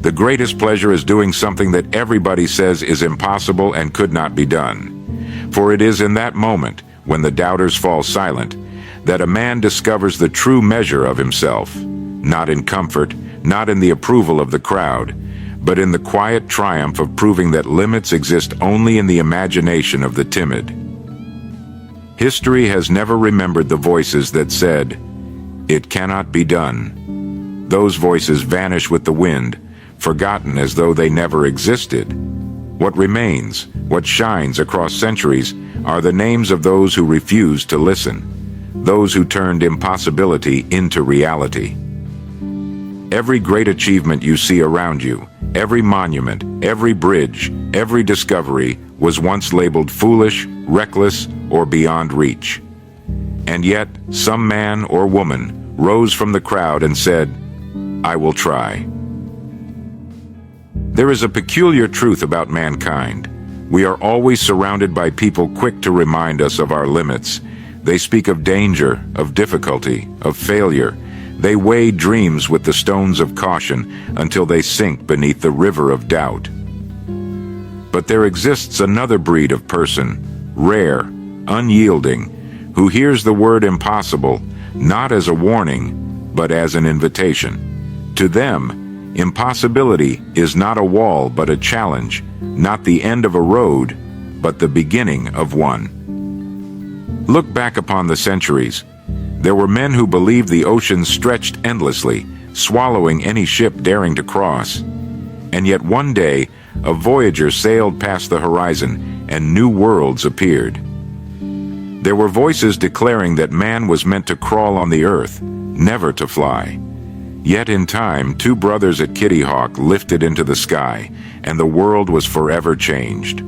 The greatest pleasure is doing something that everybody says is impossible and could not be done. For it is in that moment, when the doubters fall silent, that a man discovers the true measure of himself, not in comfort, not in the approval of the crowd, but in the quiet triumph of proving that limits exist only in the imagination of the timid. History has never remembered the voices that said, "It cannot be done." Those voices vanish with the wind, forgotten as though they never existed. What remains, what shines across centuries, are the names of those who refused to listen, those who turned impossibility into reality. Every great achievement you see around you, every monument, every bridge, every discovery, was once labeled foolish, reckless, or beyond reach. And yet, some man or woman rose from the crowd and said, "I will try." There is a peculiar truth about mankind. We are always surrounded by people quick to remind us of our limits. They speak of danger, of difficulty, of failure. They weigh dreams with the stones of caution until they sink beneath the river of doubt. But there exists another breed of person, rare, unyielding, who hears the word impossible not as a warning, but as an invitation. To them, impossibility is not a wall but a challenge, not the end of a road, but the beginning of one. Look back upon the centuries. There were men who believed the oceans stretched endlessly, swallowing any ship daring to cross. And yet one day, a voyager sailed past the horizon and new worlds appeared. There were voices declaring that man was meant to crawl on the earth, never to fly. Yet in time, two brothers at Kitty Hawk lifted into the sky, and the world was forever changed.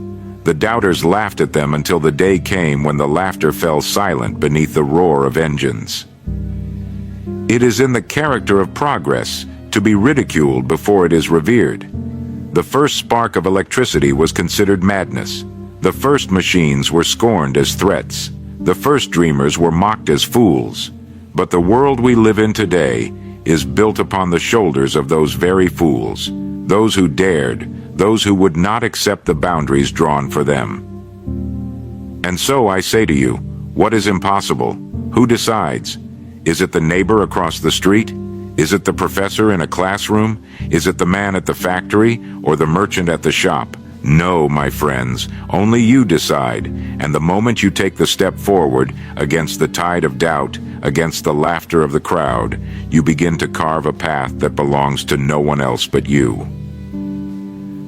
The doubters laughed at them until the day came when the laughter fell silent beneath the roar of engines. It is in the character of progress to be ridiculed before it is revered. The first spark of electricity was considered madness. The first machines were scorned as threats. The first dreamers were mocked as fools. But the world we live in today is built upon the shoulders of those very fools, those who dared, those who would not accept the boundaries drawn for them. And so I say to you, what is impossible? Who decides? Is it the neighbor across the street? Is it the professor in a classroom? Is it the man at the factory or the merchant at the shop? No, my friends, only you decide, and the moment you take the step forward against the tide of doubt, against the laughter of the crowd, you begin to carve a path that belongs to no one else but you.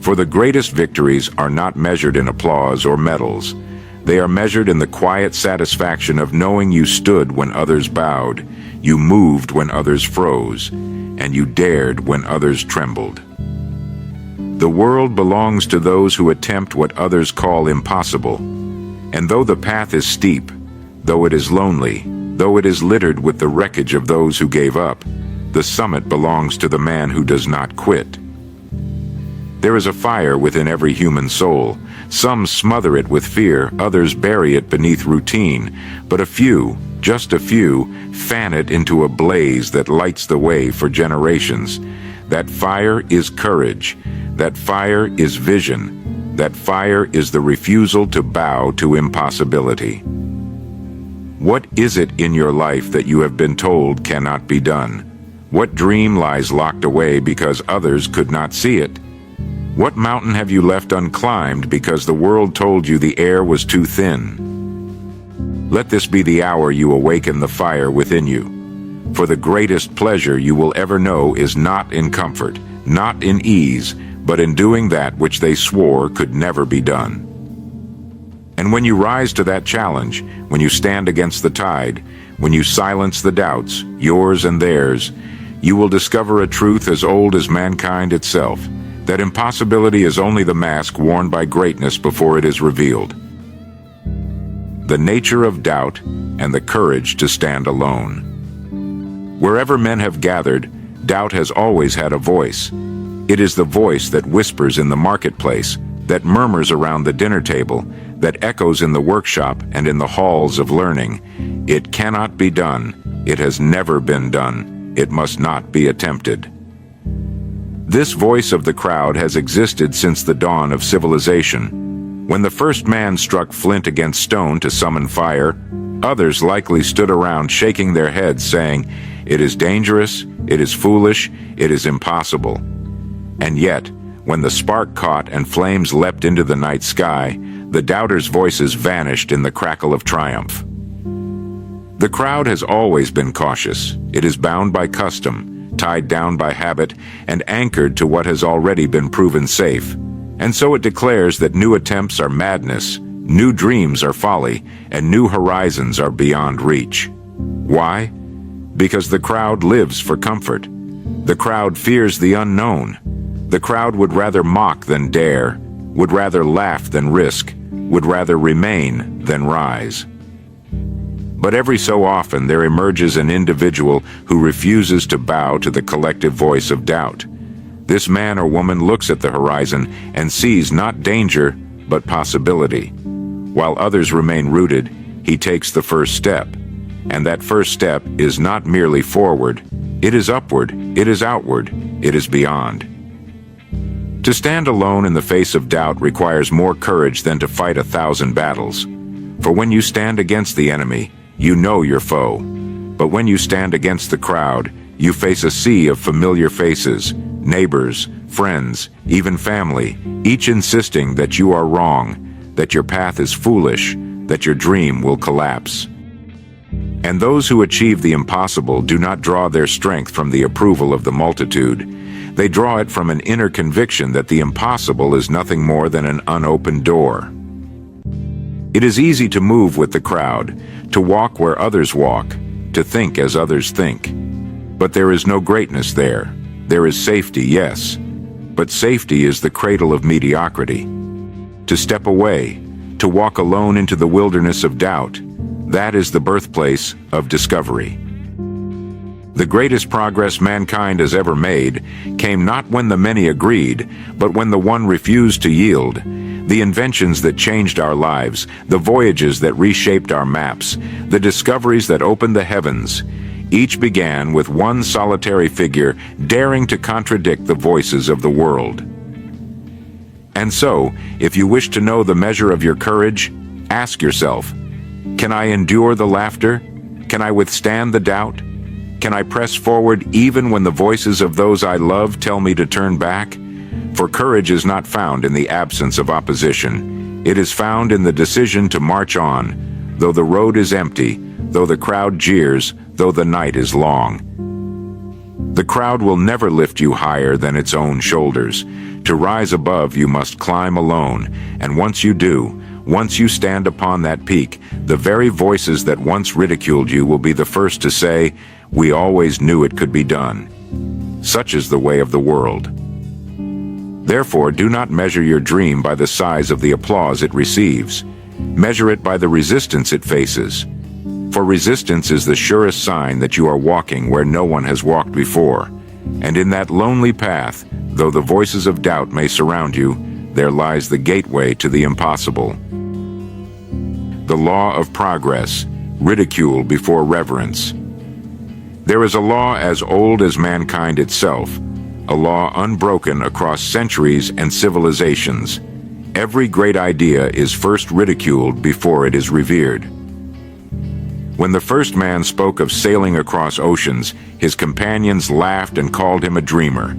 For the greatest victories are not measured in applause or medals. They are measured in the quiet satisfaction of knowing you stood when others bowed, you moved when others froze, and you dared when others trembled. The world belongs to those who attempt what others call impossible. And though the path is steep, though it is lonely, though it is littered with the wreckage of those who gave up, the summit belongs to the man who does not quit. There is a fire within every human soul. Some smother it with fear, others bury it beneath routine, but a few, just a few, fan it into a blaze that lights the way for generations. That fire is courage. That fire is vision. That fire is the refusal to bow to impossibility. What is it in your life that you have been told cannot be done? What dream lies locked away because others could not see it? What mountain have you left unclimbed because the world told you the air was too thin? Let this be the hour you awaken the fire within you. For the greatest pleasure you will ever know is not in comfort, not in ease, but in doing that which they swore could never be done. And when you rise to that challenge, when you stand against the tide, when you silence the doubts, yours and theirs, you will discover a truth as old as mankind itself, that impossibility is only the mask worn by greatness before it is revealed. The nature of doubt and the courage to stand alone. Wherever men have gathered, doubt has always had a voice. It is the voice that whispers in the marketplace, that murmurs around the dinner table, that echoes in the workshop and in the halls of learning. It cannot be done. It has never been done. It must not be attempted. This voice of the crowd has existed since the dawn of civilization. When the first man struck flint against stone to summon fire, others likely stood around shaking their heads saying, "It is dangerous, it is foolish, it is impossible." And yet, when the spark caught and flames leapt into the night sky, the doubters' voices vanished in the crackle of triumph. The crowd has always been cautious. It is bound by custom, tied down by habit, and anchored to what has already been proven safe. And so it declares that new attempts are madness, new dreams are folly, and new horizons are beyond reach. Why? Because the crowd lives for comfort. The crowd fears the unknown. The crowd would rather mock than dare, would rather laugh than risk, would rather remain than rise. But every so often there emerges an individual who refuses to bow to the collective voice of doubt. This man or woman looks at the horizon and sees not danger, but possibility. While others remain rooted, he takes the first step. And that first step is not merely forward, it is upward, it is outward, it is beyond. To stand alone in the face of doubt requires more courage than to fight 1,000 battles. For when you stand against the enemy, you know your foe. But when you stand against the crowd, you face a sea of familiar faces, neighbors, friends, even family, each insisting that you are wrong, that your path is foolish, that your dream will collapse. And those who achieve the impossible do not draw their strength from the approval of the multitude. They draw it from an inner conviction that the impossible is nothing more than an unopened door. It is easy to move with the crowd, to walk where others walk, to think as others think. But there is no greatness there. There is safety, yes, but safety is the cradle of mediocrity. To step away, to walk alone into the wilderness of doubt, that is the birthplace of discovery. The greatest progress mankind has ever made came not when the many agreed, but when the one refused to yield. The inventions that changed our lives, the voyages that reshaped our maps, the discoveries that opened the heavens, each began with one solitary figure daring to contradict the voices of the world. And so, if you wish to know the measure of your courage, ask yourself, can I endure the laughter? Can I withstand the doubt? Can I press forward even when the voices of those I love tell me to turn back? For courage is not found in the absence of opposition. It is found in the decision to march on, though the road is empty, though the crowd jeers, though the night is long. The crowd will never lift you higher than its own shoulders. To rise above, you must climb alone, and once you do, once you stand upon that peak, the very voices that once ridiculed you will be the first to say, "We always knew it could be done." Such is the way of the world. Therefore, do not measure your dream by the size of the applause it receives. Measure it by the resistance it faces. For resistance is the surest sign that you are walking where no one has walked before. And in that lonely path, though the voices of doubt may surround you, there lies the gateway to the impossible. The law of progress, ridicule before reverence. There is a law as old as mankind itself, a law unbroken across centuries and civilizations. Every great idea is first ridiculed before it is revered. When the first man spoke of sailing across oceans, his companions laughed and called him a dreamer.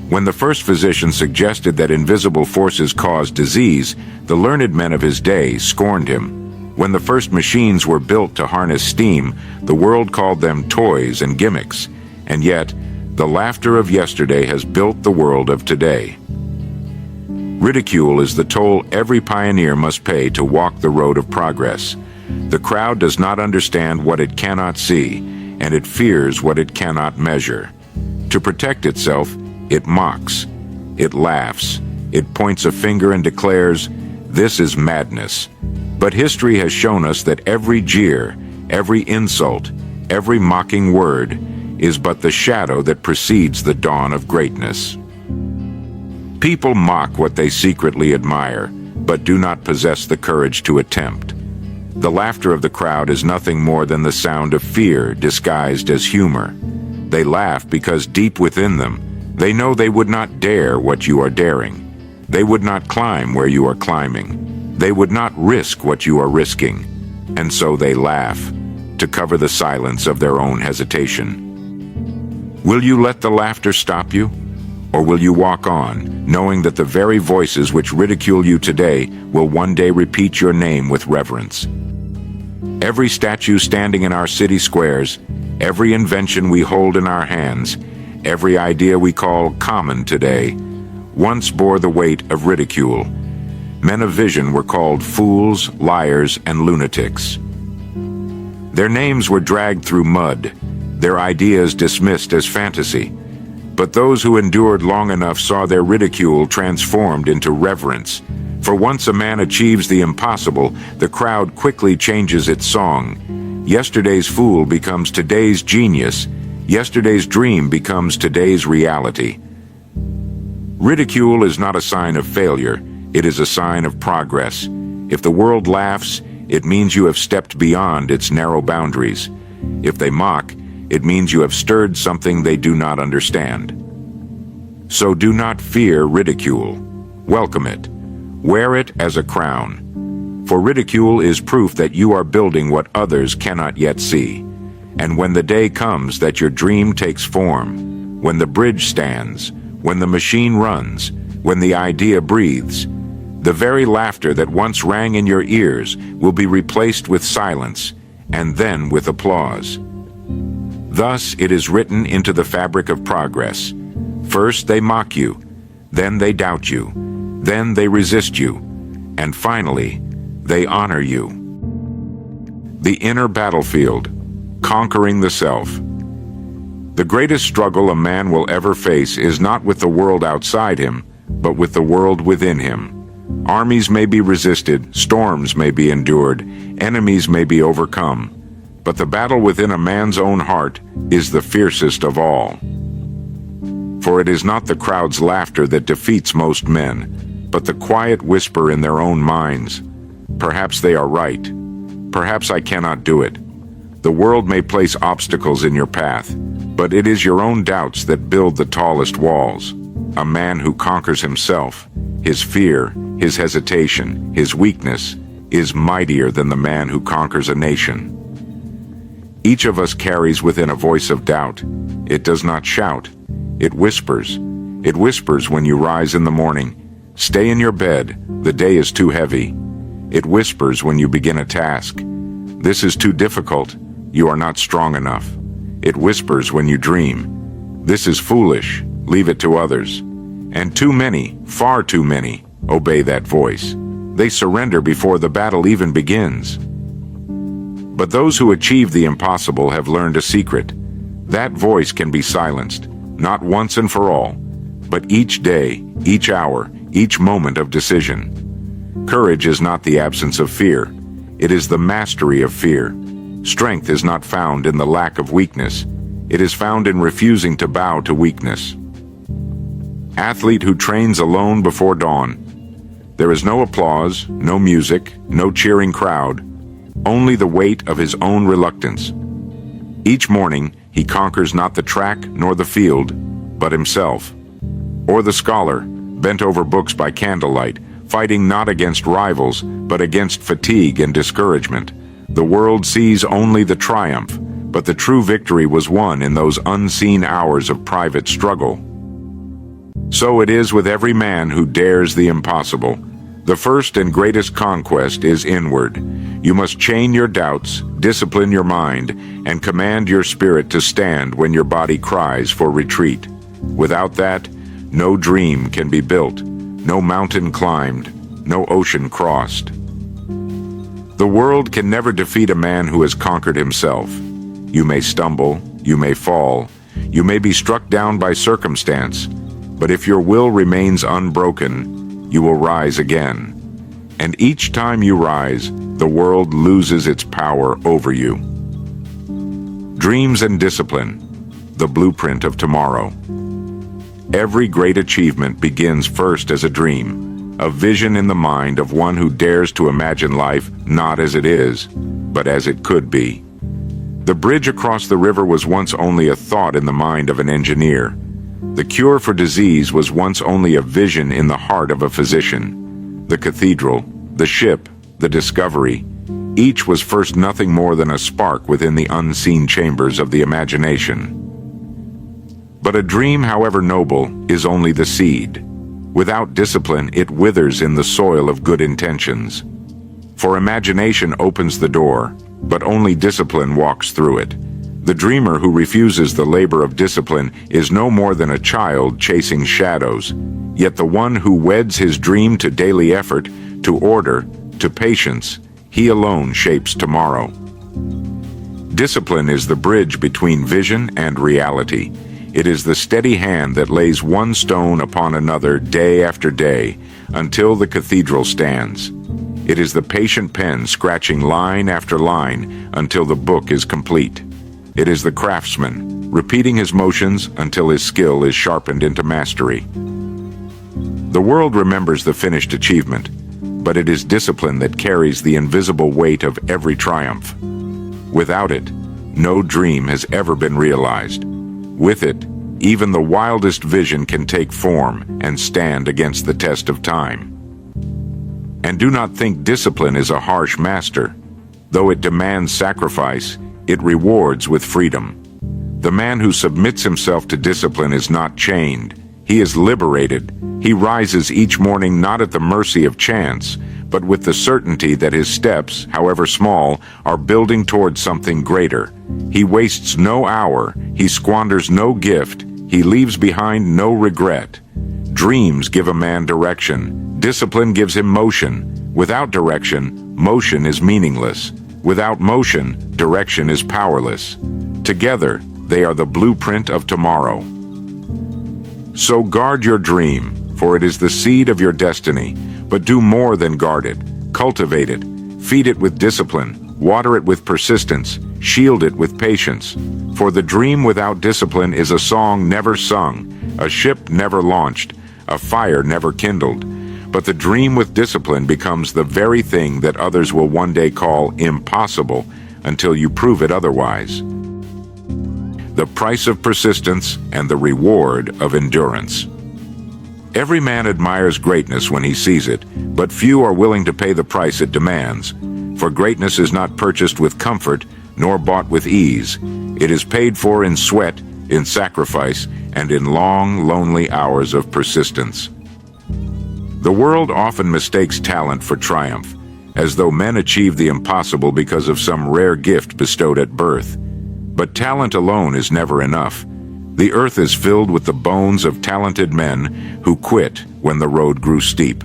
When the first physician suggested that invisible forces caused disease, the learned men of his day scorned him. When the first machines were built to harness steam, the world called them toys and gimmicks. And yet, the laughter of yesterday has built the world of today. Ridicule is the toll every pioneer must pay to walk the road of progress. The crowd does not understand what it cannot see, and it fears what it cannot measure. To protect itself, it mocks, it laughs, it points a finger and declares, "This is madness." But history has shown us that every jeer, every insult, every mocking word is but the shadow that precedes the dawn of greatness. People mock what they secretly admire, but do not possess the courage to attempt. The laughter of the crowd is nothing more than the sound of fear disguised as humor. They laugh because deep within them, They know they would not dare what you are daring. They would not climb where you are climbing. They would not risk what you are risking. And so they laugh, to cover the silence of their own hesitation. Will you let the laughter stop you? Or will you walk on, knowing that the very voices which ridicule you today will one day repeat your name with reverence? Every statue standing in our city squares, every invention we hold in our hands, every idea we call common today, once bore the weight of ridicule. Men of vision were called fools, liars, and lunatics. Their names were dragged through mud, their ideas dismissed as fantasy. But those who endured long enough saw their ridicule transformed into reverence. For once a man achieves the impossible, the crowd quickly changes its song. Yesterday's fool becomes today's genius. Yesterday's dream becomes today's reality. Ridicule is not a sign of failure, it is a sign of progress. If the world laughs, it means you have stepped beyond its narrow boundaries. If they mock, it means you have stirred something they do not understand. So do not fear ridicule. Welcome it. Wear it as a crown. For ridicule is proof that you are building what others cannot yet see. And when the day comes that your dream takes form, when the bridge stands, when the machine runs, when the idea breathes, the very laughter that once rang in your ears will be replaced with silence, and then with applause. Thus it is written into the fabric of progress. First they mock you, then they doubt you, then they resist you, and finally, they honor you. The inner battlefield, conquering the self. The greatest struggle a man will ever face is not with the world outside him, but with the world within him. Armies may be resisted, storms may be endured, enemies may be overcome. But the battle within a man's own heart is the fiercest of all. For it is not the crowd's laughter that defeats most men, but the quiet whisper in their own minds. Perhaps they are right. Perhaps I cannot do it. The world may place obstacles in your path, but it is your own doubts that build the tallest walls. A man who conquers himself, his fear, his hesitation, his weakness, is mightier than the man who conquers a nation. Each of us carries within a voice of doubt. It does not shout. It whispers. It whispers when you rise in the morning. Stay in your bed. The day is too heavy. It whispers when you begin a task. This is too difficult. You are not strong enough. It whispers when you dream. This is foolish. Leave it to others. And too many, far too many, obey that voice. They surrender before the battle even begins. But those who achieve the impossible have learned a secret. That voice can be silenced, not once and for all, but each day, each hour, each moment of decision. Courage is not the absence of fear. It is the mastery of fear. Strength is not found in the lack of weakness. It is found in refusing to bow to weakness. Athlete who trains alone before dawn. There is no applause, no music, no cheering crowd. Only the weight of his own reluctance. Each morning, he conquers not the track nor the field, but himself. Or the scholar, bent over books by candlelight, fighting not against rivals, but against fatigue and discouragement. The world sees only the triumph, but the true victory was won in those unseen hours of private struggle. So it is with every man who dares the impossible. The first and greatest conquest is inward. You must chain your doubts, discipline your mind, and command your spirit to stand when your body cries for retreat. Without that, no dream can be built, no mountain climbed, no ocean crossed. The world can never defeat a man who has conquered himself. You may stumble, you may fall, you may be struck down by circumstance, but if your will remains unbroken, you will rise again. And each time you rise, the world loses its power over you. Dreams and discipline, the blueprint of tomorrow. Every great achievement begins first as a dream, a vision in the mind of one who dares to imagine life not as it is, but as it could be. The bridge across the river was once only a thought in the mind of an engineer. The cure for disease was once only a vision in the heart of a physician. The cathedral, the ship, the discovery, each was first nothing more than a spark within the unseen chambers of the imagination. But a dream, however noble, is only the seed. Without discipline, it withers in the soil of good intentions. For imagination opens the door, but only discipline walks through it. The dreamer who refuses the labor of discipline is no more than a child chasing shadows, yet the one who weds his dream to daily effort, to order, to patience, he alone shapes tomorrow. Discipline is the bridge between vision and reality. It is the steady hand that lays one stone upon another day after day until the cathedral stands. It is the patient pen scratching line after line until the book is complete. It is the craftsman repeating his motions until his skill is sharpened into mastery. The world remembers the finished achievement, but it is discipline that carries the invisible weight of every triumph. Without it, no dream has ever been realized. With it, even the wildest vision can take form and stand against the test of time. And do not think discipline is a harsh master. Though it demands sacrifice, it rewards with freedom. The man who submits himself to discipline is not chained. He is liberated. He rises each morning not at the mercy of chance, but with the certainty that his steps, however small, are building towards something greater. He wastes no hour. He squanders no gift. He leaves behind no regret. Dreams give a man direction. Discipline gives him motion. Without direction, motion is meaningless. Without motion, direction is powerless. Together, they are the blueprint of tomorrow. So guard your dream, for it is the seed of your destiny. But do more than guard it. Cultivate it. Feed it with discipline. Water it with persistence. Shield it with patience. For the dream without discipline is a song never sung, a ship never launched, a fire never kindled. But the dream with discipline becomes the very thing that others will one day call impossible until you prove it otherwise. The price of persistence and the reward of endurance. Every man admires greatness when he sees it, but few are willing to pay the price it demands. For greatness is not purchased with comfort, nor bought with ease. It is paid for in sweat, in sacrifice, and in long, lonely hours of persistence. The world often mistakes talent for triumph, as though men achieve the impossible because of some rare gift bestowed at birth. But talent alone is never enough. The earth is filled with the bones of talented men who quit when the road grew steep.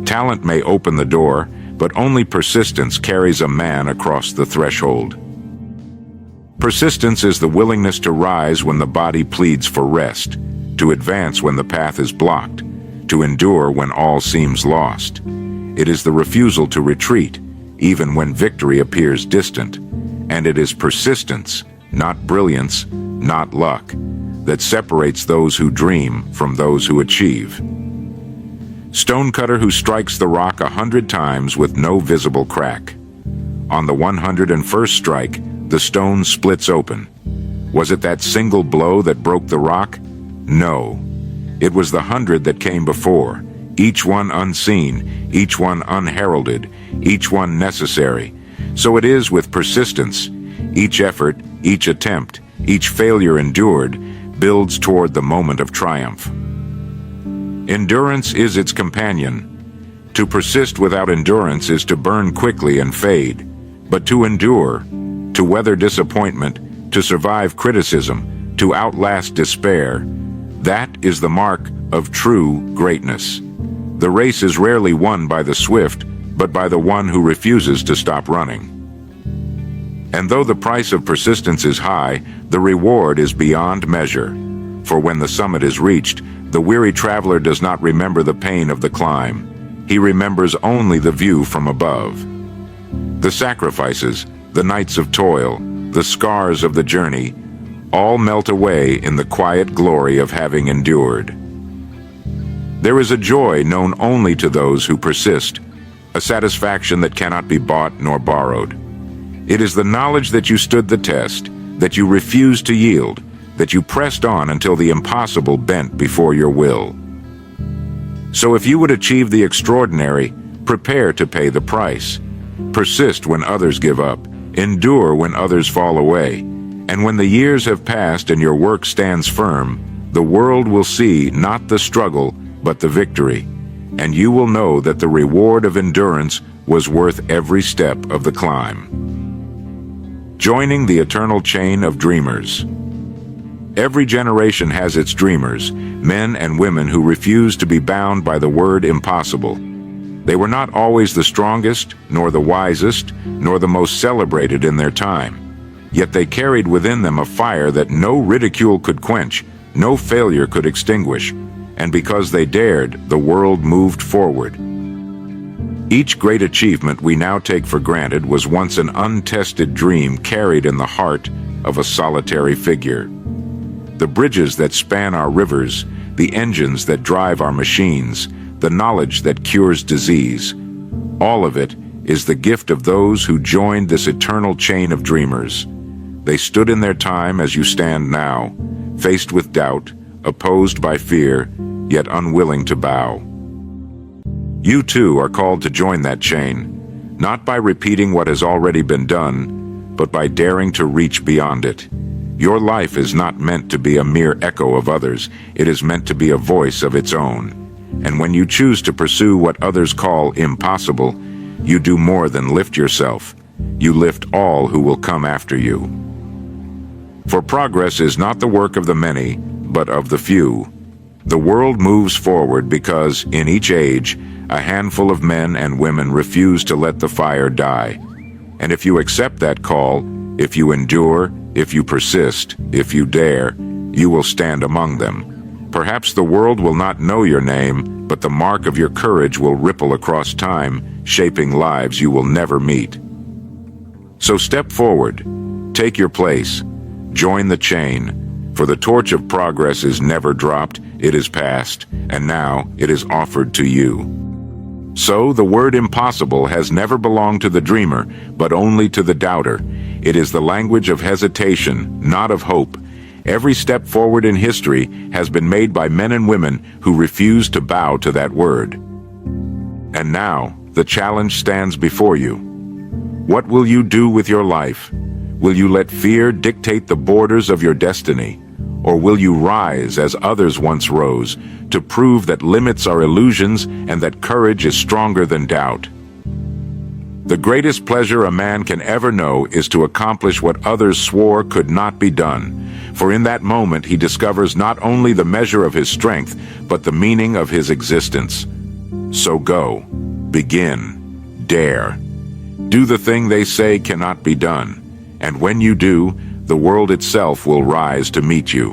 Talent may open the door, but only persistence carries a man across the threshold. Persistence is the willingness to rise when the body pleads for rest, to advance when the path is blocked, to endure when all seems lost. It is the refusal to retreat, even when victory appears distant. And it is persistence, not brilliance, not luck, that separates those who dream from those who achieve. Stonecutter who strikes the rock 100 times with no visible crack. On the 101st strike, the stone splits open. Was it that single blow that broke the rock? No. It was the 100 that came before, each one unseen, each one unheralded, each one necessary. So it is with persistence. Each effort, each attempt, each failure endured, builds toward the moment of triumph. Endurance is its companion. To persist without endurance is to burn quickly and fade. But to endure, to weather disappointment, to survive criticism, to outlast despair, that is the mark of true greatness. The race is rarely won by the swift, but by the one who refuses to stop running. And though the price of persistence is high, the reward is beyond measure. For when the summit is reached, the weary traveler does not remember the pain of the climb. He remembers only the view from above. The sacrifices, the nights of toil, the scars of the journey, all melt away in the quiet glory of having endured. There is a joy known only to those who persist, a satisfaction that cannot be bought nor borrowed. It is the knowledge that you stood the test, that you refused to yield, that you pressed on until the impossible bent before your will. So if you would achieve the extraordinary, prepare to pay the price. Persist when others give up, endure when others fall away, and when the years have passed and your work stands firm, the world will see not the struggle, but the victory, and you will know that the reward of endurance was worth every step of the climb. Joining the eternal chain of dreamers. Every generation has its dreamers, men and women who refuse to be bound by the word impossible. They were not always the strongest, nor the wisest, nor the most celebrated in their time. Yet they carried within them a fire that no ridicule could quench, no failure could extinguish, and because they dared, the world moved forward. Each great achievement we now take for granted was once an untested dream carried in the heart of a solitary figure. The bridges that span our rivers, the engines that drive our machines, the knowledge that cures disease, all of it is the gift of those who joined this eternal chain of dreamers. They stood in their time as you stand now, faced with doubt, opposed by fear, yet unwilling to bow. You too are called to join that chain, not by repeating what has already been done, but by daring to reach beyond it. Your life is not meant to be a mere echo of others, it is meant to be a voice of its own. And when you choose to pursue what others call impossible, you do more than lift yourself. You lift all who will come after you. For progress is not the work of the many, but of the few. The world moves forward because, in each age, a handful of men and women refuse to let the fire die. And if you accept that call, if you endure, if you persist, if you dare, you will stand among them. Perhaps the world will not know your name, but the mark of your courage will ripple across time, shaping lives you will never meet. So step forward, take your place, join the chain, for the torch of progress is never dropped, it is passed, and now it is offered to you. So the word impossible has never belonged to the dreamer, but only to the doubter. It is the language of hesitation, not of hope. Every step forward in history has been made by men and women who refuse to bow to that word. And now, the challenge stands before you. What will you do with your life? Will you let fear dictate the borders of your destiny? Or will you rise as others once rose, to prove that limits are illusions and that courage is stronger than doubt? The greatest pleasure a man can ever know is to accomplish what others swore could not be done. For in that moment he discovers not only the measure of his strength, but the meaning of his existence. So go, begin, dare. Do the thing they say cannot be done, and when you do, the world itself will rise to meet you.